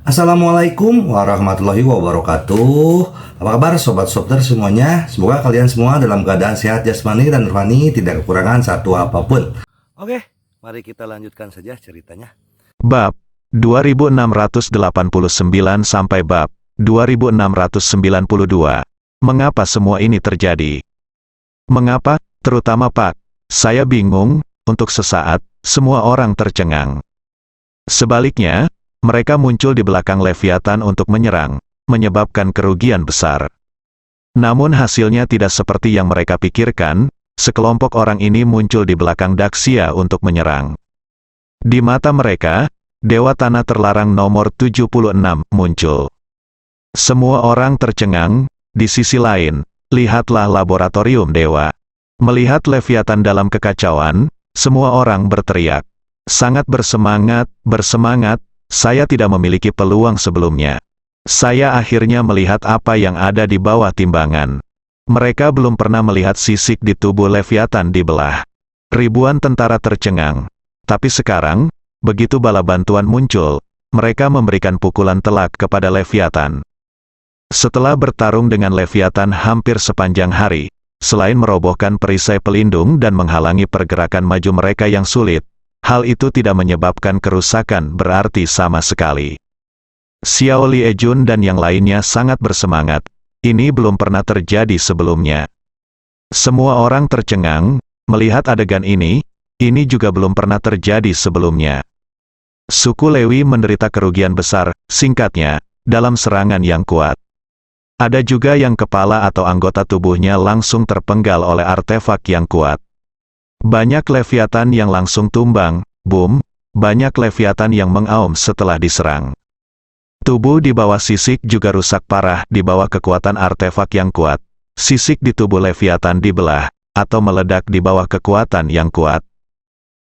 Assalamualaikum warahmatullahi wabarakatuh. Apa kabar sobat Softer semuanya? Semoga kalian semua dalam keadaan sehat jasmani dan rohani, tidak kekurangan satu apapun. Oke, mari kita lanjutkan saja ceritanya. Bab 2689 sampai bab 2692. Mengapa semua ini terjadi? Mengapa, terutama Pak? Saya bingung. Untuk sesaat, semua orang tercengang. Sebaliknya, mereka muncul di belakang Leviathan untuk menyerang, menyebabkan kerugian besar. Namun hasilnya tidak seperti yang mereka pikirkan. Sekelompok orang ini muncul di belakang Daxia untuk menyerang. Di mata mereka, Dewa Tanah Terlarang nomor 76 muncul. Semua orang tercengang. Di sisi lain, lihatlah laboratorium Dewa. Melihat Leviathan dalam kekacauan, semua orang berteriak. Sangat bersemangat, bersemangat. Saya tidak memiliki peluang sebelumnya. Saya akhirnya melihat apa yang ada di bawah timbangan. Mereka belum pernah melihat sisik di tubuh Leviathan dibelah. Ribuan tentara tercengang. Tapi sekarang, begitu bala bantuan muncul, mereka memberikan pukulan telak kepada Leviathan. Setelah bertarung dengan Leviathan hampir sepanjang hari, selain merobohkan perisai pelindung dan menghalangi pergerakan maju mereka yang sulit, hal itu tidak menyebabkan kerusakan berarti sama sekali. Xiao Liejun dan yang lainnya sangat bersemangat. Ini belum pernah terjadi sebelumnya. Semua orang tercengang, melihat adegan ini juga belum pernah terjadi sebelumnya. Suku Lewi menderita kerugian besar, singkatnya, dalam serangan yang kuat. Ada juga yang kepala atau anggota tubuhnya langsung terpenggal oleh artefak yang kuat. Banyak Leviathan yang langsung tumbang, boom, banyak Leviathan yang mengaum setelah diserang. Tubuh di bawah sisik juga rusak parah di bawah kekuatan artefak yang kuat. Sisik di tubuh Leviathan dibelah, atau meledak di bawah kekuatan yang kuat.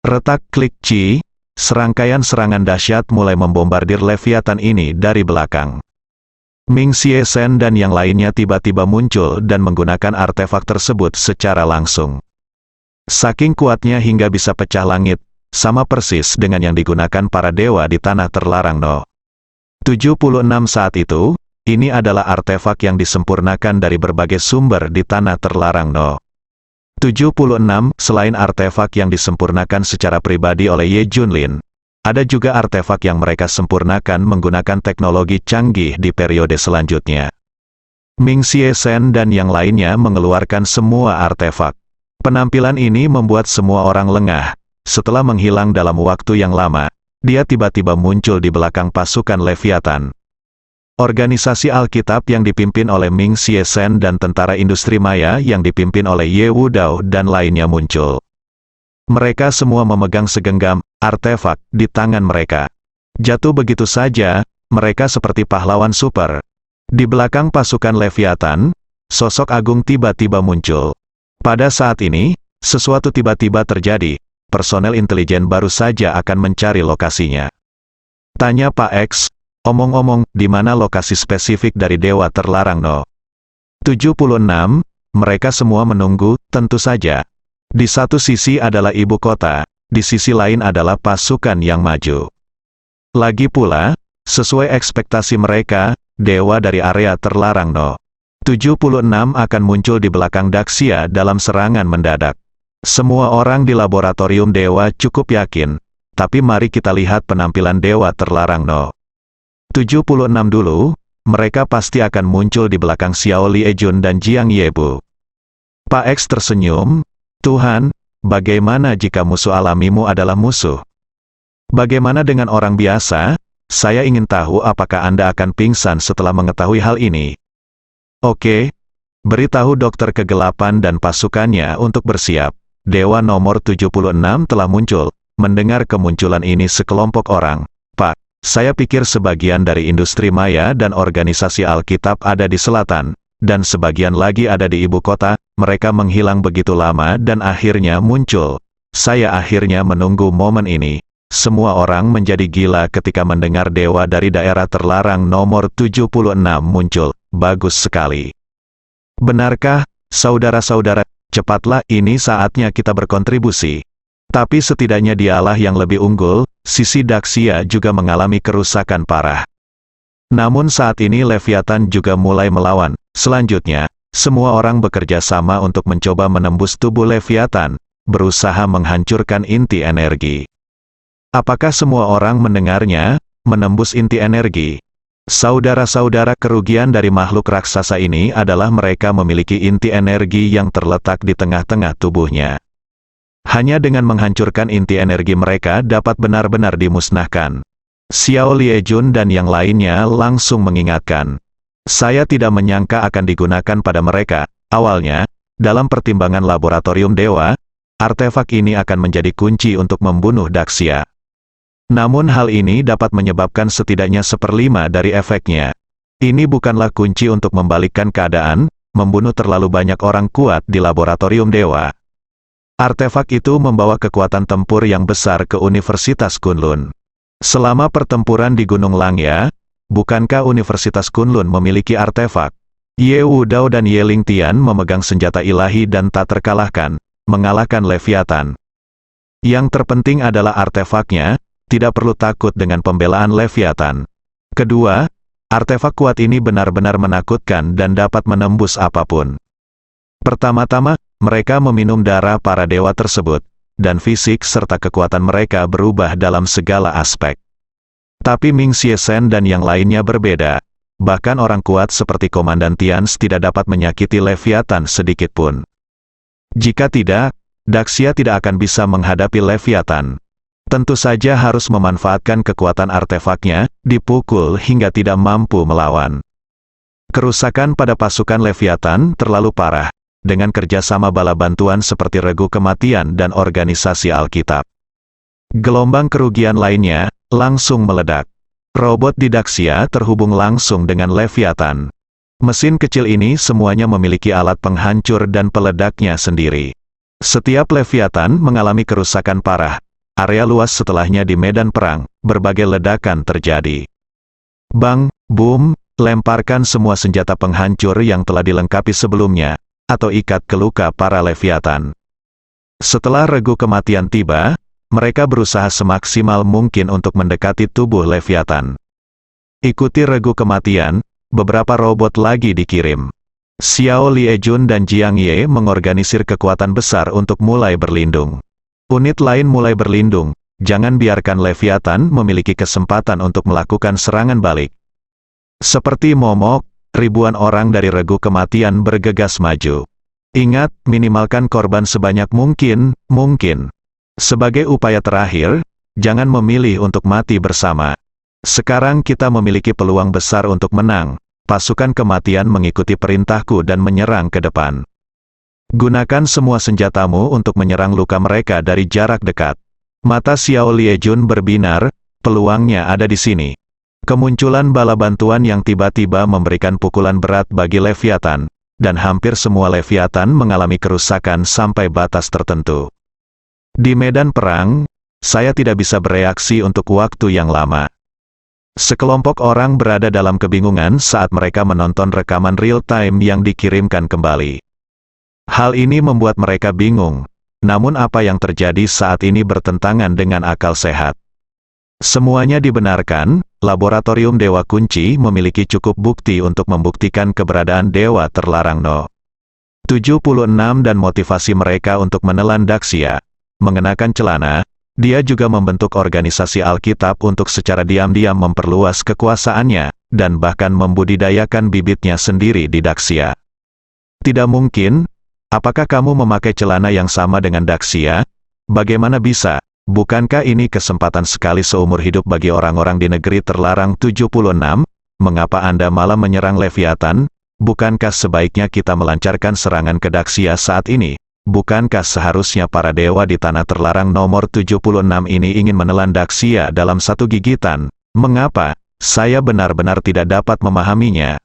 Retak klik Ci, serangkaian serangan dahsyat mulai membombardir Leviathan ini dari belakang. Ming Xie Shen dan yang lainnya tiba-tiba muncul dan menggunakan artefak tersebut secara langsung. Saking kuatnya hingga bisa pecah langit, sama persis dengan yang digunakan para dewa di Tanah Terlarang No. 76 saat itu, ini adalah artefak yang disempurnakan dari berbagai sumber di Tanah Terlarang No. 76. Selain artefak yang disempurnakan secara pribadi oleh Ye Junlin, ada juga artefak yang mereka sempurnakan menggunakan teknologi canggih di periode selanjutnya. Ming Xie Shen dan yang lainnya mengeluarkan semua artefak. Penampilan ini membuat semua orang lengah. Setelah menghilang dalam waktu yang lama, dia tiba-tiba muncul di belakang pasukan Leviathan. Organisasi Alkitab yang dipimpin oleh Ming Xie Shen dan tentara industri maya yang dipimpin oleh Ye Wudao dan lainnya muncul. Mereka semua memegang segenggam artefak di tangan mereka. Jatuh begitu saja, mereka seperti pahlawan super. Di belakang pasukan Leviathan, sosok agung tiba-tiba muncul. Pada saat ini, sesuatu tiba-tiba terjadi. Personel intelijen baru saja akan mencari lokasinya. Tanya Pak X, omong-omong, di mana lokasi spesifik dari Dewa Terlarang No. 76, mereka semua menunggu, tentu saja. Di satu sisi adalah ibu kota, di sisi lain adalah pasukan yang maju. Lagi pula, sesuai ekspektasi mereka, Dewa dari area Terlarang No. 76 akan muncul di belakang Daxia dalam serangan mendadak. Semua orang di laboratorium Dewa cukup yakin, tapi mari kita lihat penampilan Dewa Terlarang No. 76 dulu, mereka pasti akan muncul di belakang Xiao Liejun dan Jiang Yebu. Pak X tersenyum, Tuhan, bagaimana jika musuh alamimu adalah musuh? Bagaimana dengan orang biasa? Saya ingin tahu apakah Anda akan pingsan setelah mengetahui hal ini. Oke, beritahu Dokter Kegelapan dan pasukannya untuk bersiap. Dewa nomor 76 telah muncul. Mendengar kemunculan ini sekelompok orang, Pak, saya pikir sebagian dari industri maya dan organisasi Alkitab ada di selatan, dan sebagian lagi ada di ibu kota. Mereka menghilang begitu lama dan akhirnya muncul. Saya akhirnya menunggu momen ini. Semua orang menjadi gila ketika mendengar Dewa dari daerah terlarang nomor 76 muncul. Bagus sekali. Benarkah, saudara-saudara? Cepatlah, ini saatnya kita berkontribusi. Tapi setidaknya dialah yang lebih unggul. Sisi Daxia juga mengalami kerusakan parah. Namun saat ini Leviathan juga mulai melawan. Selanjutnya, semua orang bekerja sama untuk mencoba menembus tubuh Leviathan, berusaha menghancurkan inti energi. Apakah semua orang mendengarnya? Menembus inti energi. Saudara-saudara, kerugian dari makhluk raksasa ini adalah mereka memiliki inti energi yang terletak di tengah-tengah tubuhnya. Hanya dengan menghancurkan inti energi mereka dapat benar-benar dimusnahkan. Xiao Liejun dan yang lainnya langsung mengingatkan. Saya tidak menyangka akan digunakan pada mereka. Awalnya, dalam pertimbangan laboratorium dewa, artefak ini akan menjadi kunci untuk membunuh Daxia. Namun hal ini dapat menyebabkan setidaknya 1/5 dari efeknya. Ini bukanlah kunci untuk membalikkan keadaan, membunuh terlalu banyak orang kuat di laboratorium dewa. Artefak itu membawa kekuatan tempur yang besar ke Universitas Kunlun. Selama pertempuran di Gunung Langya, bukankah Universitas Kunlun memiliki artefak? Ye Wudao dan Ye Lingtian memegang senjata ilahi dan tak terkalahkan, mengalahkan Leviathan. Yang terpenting adalah artefaknya, tidak perlu takut dengan pembelaan Leviathan. Kedua, artefak kuat ini benar-benar menakutkan dan dapat menembus apapun. Pertama-tama, mereka meminum darah para dewa tersebut, dan fisik serta kekuatan mereka berubah dalam segala aspek. Tapi Ming Xiesen dan yang lainnya berbeda. Bahkan orang kuat seperti Komandan Tians tidak dapat menyakiti Leviathan sedikitpun. Jika tidak, Daxia tidak akan bisa menghadapi Leviathan. Tentu saja harus memanfaatkan kekuatan artefaknya, dipukul hingga tidak mampu melawan. Kerusakan pada pasukan Leviathan terlalu parah, dengan kerjasama bala bantuan seperti Regu Kematian dan organisasi Alkitab. Gelombang kerugian lainnya langsung meledak. Robot di Daxia terhubung langsung dengan Leviathan. Mesin kecil ini semuanya memiliki alat penghancur dan peledaknya sendiri. Setiap Leviathan mengalami kerusakan parah. Area luas setelahnya di medan perang, berbagai ledakan terjadi. Bang, boom, lemparkan semua senjata penghancur yang telah dilengkapi sebelumnya, atau ikat ke luka para Leviathan. Setelah Regu Kematian tiba, mereka berusaha semaksimal mungkin untuk mendekati tubuh Leviathan. Ikuti Regu Kematian, beberapa robot lagi dikirim. Xiao Liejun dan Jiang Ye mengorganisir kekuatan besar untuk mulai berlindung. Unit lain mulai berlindung, jangan biarkan Leviathan memiliki kesempatan untuk melakukan serangan balik. Seperti momok, ribuan orang dari Regu Kematian bergegas maju. Ingat, minimalkan korban sebanyak mungkin. Sebagai upaya terakhir, jangan memilih untuk mati bersama. Sekarang kita memiliki peluang besar untuk menang. Pasukan kematian mengikuti perintahku dan menyerang ke depan. Gunakan semua senjatamu untuk menyerang luka mereka dari jarak dekat. Mata Xiao Liejun berbinar, peluangnya ada di sini. Kemunculan bala bantuan yang tiba-tiba memberikan pukulan berat bagi Leviathan, dan hampir semua Leviathan mengalami kerusakan sampai batas tertentu. Di medan perang, saya tidak bisa bereaksi untuk waktu yang lama. Sekelompok orang berada dalam kebingungan saat mereka menonton rekaman real-time yang dikirimkan kembali. Hal ini membuat mereka bingung, namun apa yang terjadi saat ini bertentangan dengan akal sehat. Semuanya dibenarkan, laboratorium Dewa Kunci memiliki cukup bukti untuk membuktikan keberadaan Dewa Terlarang No. 76 dan motivasi mereka untuk menelan Daxia. Mengenakan celana, dia juga membentuk organisasi Alkitab untuk secara diam-diam memperluas kekuasaannya, dan bahkan membudidayakan bibitnya sendiri di Daxia. Tidak mungkin. Apakah kamu memakai celana yang sama dengan Daxia? Bagaimana bisa? Bukankah ini kesempatan sekali seumur hidup bagi orang-orang di negeri terlarang 76? Mengapa Anda malah menyerang Leviathan? Bukankah sebaiknya kita melancarkan serangan ke Daxia saat ini? Bukankah seharusnya para dewa di tanah terlarang nomor 76 ini ingin menelan Daxia dalam satu gigitan? Mengapa? Saya benar-benar tidak dapat memahaminya.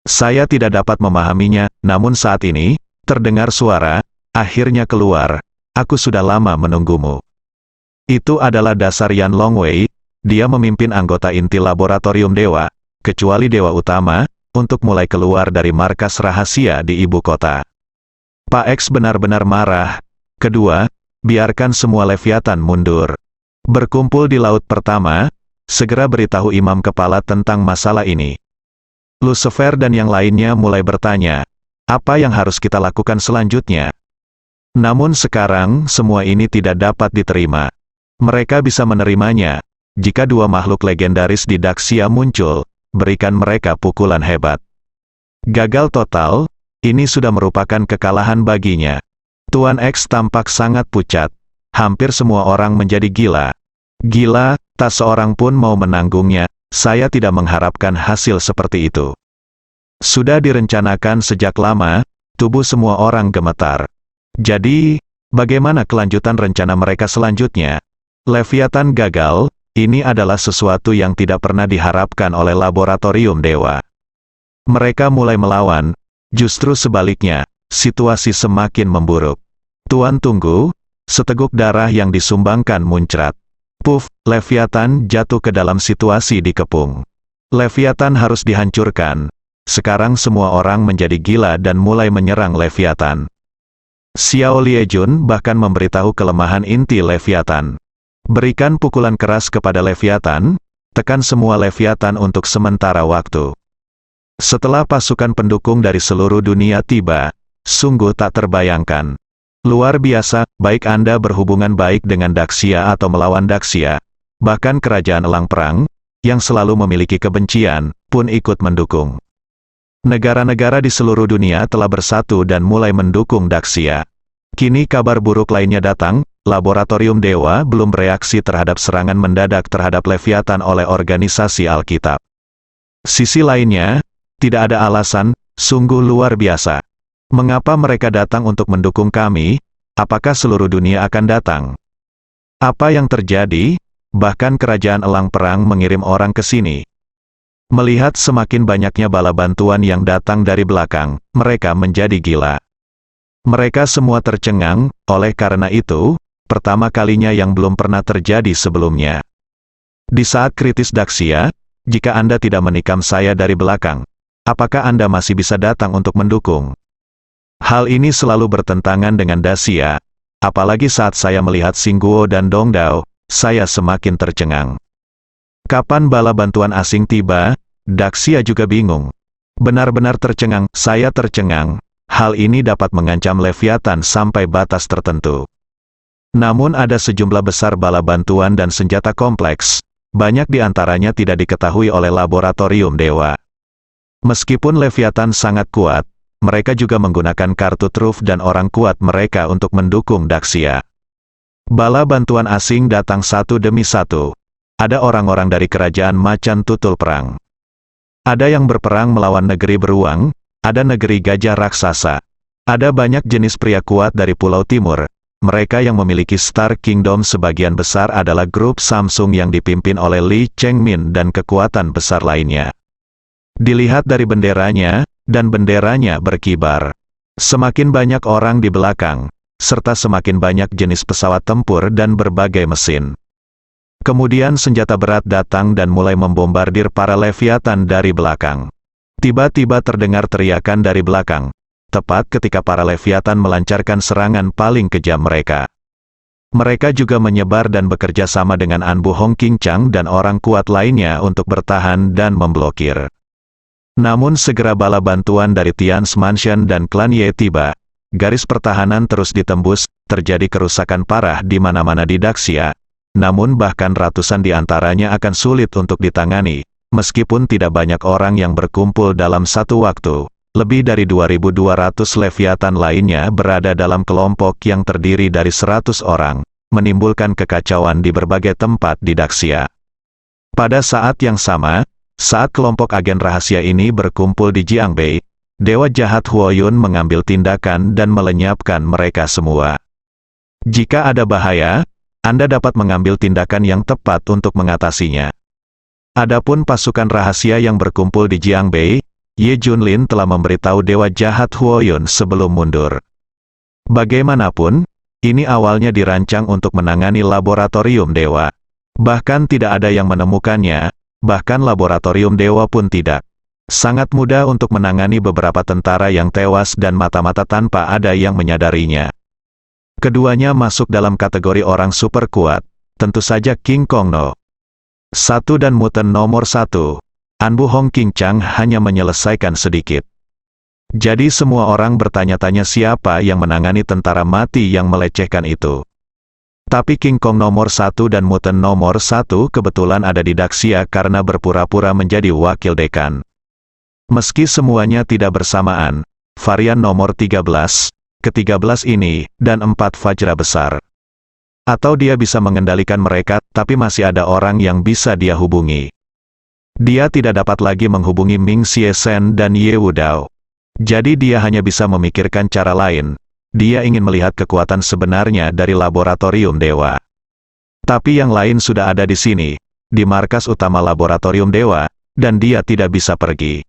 Saya tidak dapat memahaminya, namun saat ini, terdengar suara, akhirnya keluar, aku sudah lama menunggumu. Itu adalah dasar Yan Longwei, dia memimpin anggota inti laboratorium dewa, kecuali dewa utama, untuk mulai keluar dari markas rahasia di ibu kota. Pak X benar-benar marah. Kedua, biarkan semua Leviathan mundur. Berkumpul di laut pertama, segera beritahu imam kepala tentang masalah ini. Lucifer dan yang lainnya mulai bertanya, apa yang harus kita lakukan selanjutnya? Namun sekarang, semua ini tidak dapat diterima. Mereka bisa menerimanya, jika dua makhluk legendaris di Daxia muncul, berikan mereka pukulan hebat. Gagal total, ini sudah merupakan kekalahan baginya. Tuan X tampak sangat pucat. Hampir semua orang menjadi gila. Gila, tak seorang pun mau menanggungnya. Saya tidak mengharapkan hasil seperti itu. Sudah direncanakan sejak lama, tubuh semua orang gemetar. Jadi, bagaimana kelanjutan rencana mereka selanjutnya? Leviathan gagal, ini adalah sesuatu yang tidak pernah diharapkan oleh laboratorium dewa. Mereka mulai melawan, justru sebaliknya, situasi semakin memburuk. Tuan tunggu, seteguk darah yang disumbangkan muncrat. Puff, Leviathan jatuh ke dalam situasi dikepung. Leviathan harus dihancurkan. Sekarang semua orang menjadi gila dan mulai menyerang Leviathan. Xiao Liejun bahkan memberitahu kelemahan inti Leviathan. Berikan pukulan keras kepada Leviathan, tekan semua Leviathan untuk sementara waktu. Setelah pasukan pendukung dari seluruh dunia tiba, sungguh tak terbayangkan. Luar biasa, baik Anda berhubungan baik dengan Daxia atau melawan Daxia, bahkan kerajaan elang perang, yang selalu memiliki kebencian, pun ikut mendukung. Negara-negara di seluruh dunia telah bersatu dan mulai mendukung Daxia. Kini kabar buruk lainnya datang, laboratorium dewa belum bereaksi terhadap serangan mendadak terhadap Leviathan oleh organisasi Alkitab. Sisi lainnya, tidak ada alasan, sungguh luar biasa. Mengapa mereka datang untuk mendukung kami? Apakah seluruh dunia akan datang? Apa yang terjadi? Bahkan kerajaan elang perang mengirim orang ke sini. Melihat semakin banyaknya bala bantuan yang datang dari belakang, mereka menjadi gila. Mereka semua tercengang, oleh karena itu, pertama kalinya yang belum pernah terjadi sebelumnya. Di saat kritis Daxia, jika Anda tidak menikam saya dari belakang, apakah Anda masih bisa datang untuk mendukung? Hal ini selalu bertentangan dengan Daxia, apalagi saat saya melihat Xingguo dan Dongdao, saya semakin tercengang. Kapan bala bantuan asing tiba? Daxia juga bingung. Benar-benar tercengang, saya tercengang. Hal ini dapat mengancam Leviathan sampai batas tertentu. Namun ada sejumlah besar bala bantuan dan senjata kompleks, banyak di antaranya tidak diketahui oleh laboratorium dewa. Meskipun Leviathan sangat kuat, mereka juga menggunakan kartu truf dan orang kuat mereka untuk mendukung Daxia. Bala bantuan asing datang satu demi satu. Ada orang-orang dari kerajaan macan tutul perang. Ada yang berperang melawan negeri beruang, ada negeri gajah raksasa. Ada banyak jenis pria kuat dari Pulau Timur. Mereka yang memiliki Star Kingdom sebagian besar adalah grup Samsung yang dipimpin oleh Li Chengmin dan kekuatan besar lainnya. Dilihat dari benderanya, dan benderanya berkibar. Semakin banyak orang di belakang, serta semakin banyak jenis pesawat tempur dan berbagai mesin. Kemudian senjata berat datang dan mulai membombardir para Leviathan dari belakang. Tiba-tiba terdengar teriakan dari belakang, tepat ketika para Leviathan melancarkan serangan paling kejam mereka. Mereka juga menyebar dan bekerja sama dengan Anbu Hong King Chang dan orang kuat lainnya untuk bertahan dan memblokir. Namun segera bala bantuan dari Tian's Mansion dan klan Ye tiba. Garis pertahanan terus ditembus, terjadi kerusakan parah di mana-mana di Daxia. Namun bahkan ratusan di antaranya akan sulit untuk ditangani, meskipun tidak banyak orang yang berkumpul dalam satu waktu. Lebih dari 2.200 Leviathan lainnya berada dalam kelompok yang terdiri dari 100 orang, menimbulkan kekacauan di berbagai tempat di Daxia. Pada saat yang sama, saat kelompok agen rahasia ini berkumpul di Jiangbei, Dewa Jahat Huoyun mengambil tindakan dan melenyapkan mereka semua. Jika ada bahaya, Anda dapat mengambil tindakan yang tepat untuk mengatasinya. Adapun pasukan rahasia yang berkumpul di Jiangbei, Ye Junlin telah memberitahu Dewa Jahat Huoyun sebelum mundur. Bagaimanapun, ini awalnya dirancang untuk menangani laboratorium dewa. Bahkan tidak ada yang menemukannya. Bahkan laboratorium dewa pun tidak. Sangat mudah untuk menangani beberapa tentara yang tewas dan mata-mata tanpa ada yang menyadarinya. Keduanya masuk dalam kategori orang super kuat, tentu saja King Kongno. Satu dan Muten nomor 1. Anbu Hong King Chang hanya menyelesaikan sedikit. Jadi semua orang bertanya-tanya siapa yang menangani tentara mati yang melecehkan itu. Tapi King Kong nomor 1 dan Muten nomor 1 kebetulan ada di Daxia karena berpura-pura menjadi wakil dekan. Meski semuanya tidak bersamaan, varian nomor 13, ke-13 ini, dan 4 Fajra besar. Atau dia bisa mengendalikan mereka, tapi masih ada orang yang bisa dia hubungi. Dia tidak dapat lagi menghubungi Ming Xie Shen dan Ye Wudao. Jadi dia hanya bisa memikirkan cara lain. Dia ingin melihat kekuatan sebenarnya dari laboratorium dewa. Tapi yang lain sudah ada di sini, di markas utama laboratorium dewa, dan dia tidak bisa pergi.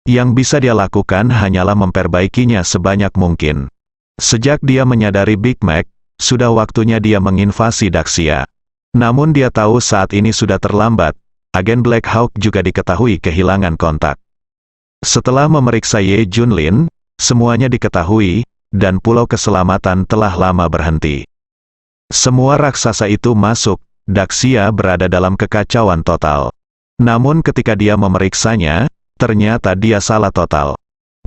Yang bisa dia lakukan hanyalah memperbaikinya sebanyak mungkin. Sejak dia menyadari Big Mac, sudah waktunya dia menginvasi Daxia. Namun dia tahu saat ini sudah terlambat. Agen Black Hawk juga diketahui kehilangan kontak. Setelah memeriksa Ye Junlin, semuanya diketahui, dan Pulau Keselamatan telah lama berhenti. Semua raksasa itu masuk, Daxia berada dalam kekacauan total. Namun ketika dia memeriksanya, ternyata dia salah total.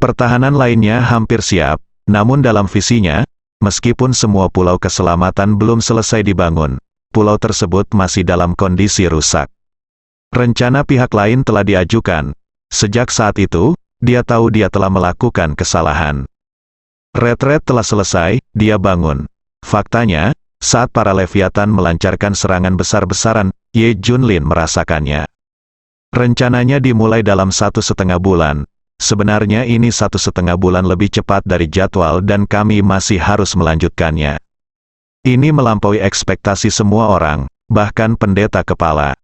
Pertahanan lainnya hampir siap, namun dalam visinya, meskipun semua Pulau Keselamatan belum selesai dibangun, pulau tersebut masih dalam kondisi rusak. Rencana pihak lain telah diajukan. Sejak saat itu, dia tahu dia telah melakukan kesalahan. Retret telah selesai, dia bangun. Faktanya, saat para Leviathan melancarkan serangan besar-besaran, Ye Junlin merasakannya. Rencananya dimulai dalam 1,5 bulan. Sebenarnya ini 1,5 bulan lebih cepat dari jadwal dan kami masih harus melanjutkannya. Ini melampaui ekspektasi semua orang, bahkan pendeta kepala.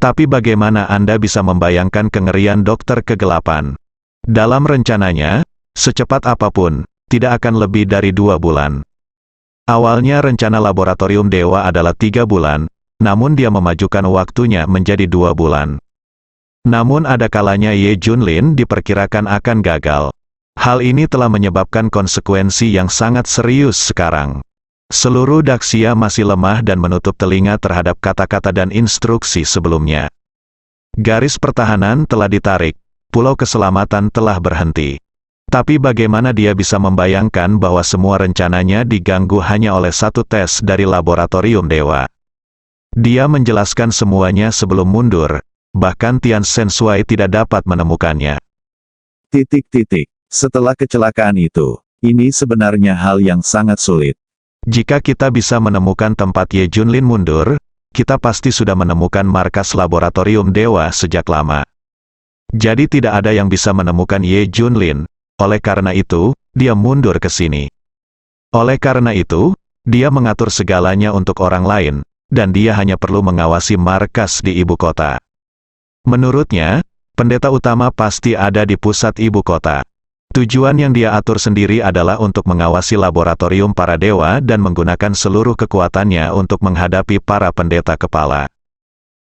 Tapi bagaimana Anda bisa membayangkan kengerian dokter kegelapan? Dalam rencananya, secepat apapun, tidak akan lebih dari 2 bulan. Awalnya rencana laboratorium dewa adalah 3 bulan, namun dia memajukan waktunya menjadi 2 bulan. Namun ada kalanya Ye Junlin diperkirakan akan gagal. Hal ini telah menyebabkan konsekuensi yang sangat serius sekarang. Seluruh Daxia masih lemah dan menutup telinga terhadap kata-kata dan instruksi sebelumnya. Garis pertahanan telah ditarik, Pulau Keselamatan telah berhenti. Tapi bagaimana dia bisa membayangkan bahwa semua rencananya diganggu hanya oleh satu tes dari laboratorium dewa? Dia menjelaskan semuanya sebelum mundur, bahkan Tian Shen Shuai tidak dapat menemukannya. Setelah kecelakaan itu, ini sebenarnya hal yang sangat sulit. Jika kita bisa menemukan tempat Ye Junlin mundur, kita pasti sudah menemukan markas laboratorium dewa sejak lama. Jadi tidak ada yang bisa menemukan Ye Junlin, oleh karena itu, dia mundur ke sini. Oleh karena itu, dia mengatur segalanya untuk orang lain, dan dia hanya perlu mengawasi markas di ibu kota. Menurutnya, pendeta utama pasti ada di pusat ibu kota. Tujuan yang dia atur sendiri adalah untuk mengawasi laboratorium para dewa dan menggunakan seluruh kekuatannya untuk menghadapi para pendeta kepala.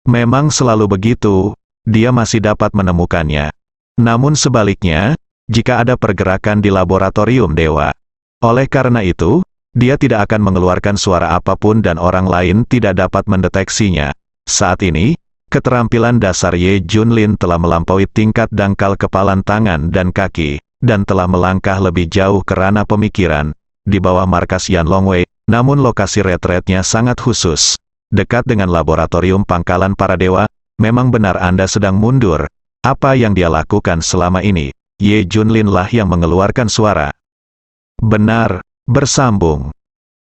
Memang selalu begitu, dia masih dapat menemukannya. Namun sebaliknya, jika ada pergerakan di laboratorium dewa. Oleh karena itu, dia tidak akan mengeluarkan suara apapun dan orang lain tidak dapat mendeteksinya. Saat ini, keterampilan dasar Ye Junlin telah melampaui tingkat dangkal kepalan tangan dan kaki, dan telah melangkah lebih jauh ke ranah pemikiran, di bawah markas Yan Longwei, namun lokasi retretnya sangat khusus, dekat dengan laboratorium pangkalan para dewa. Memang benar Anda sedang mundur. Apa yang dia lakukan selama ini? Ye Junlin lah yang mengeluarkan suara. Benar, bersambung.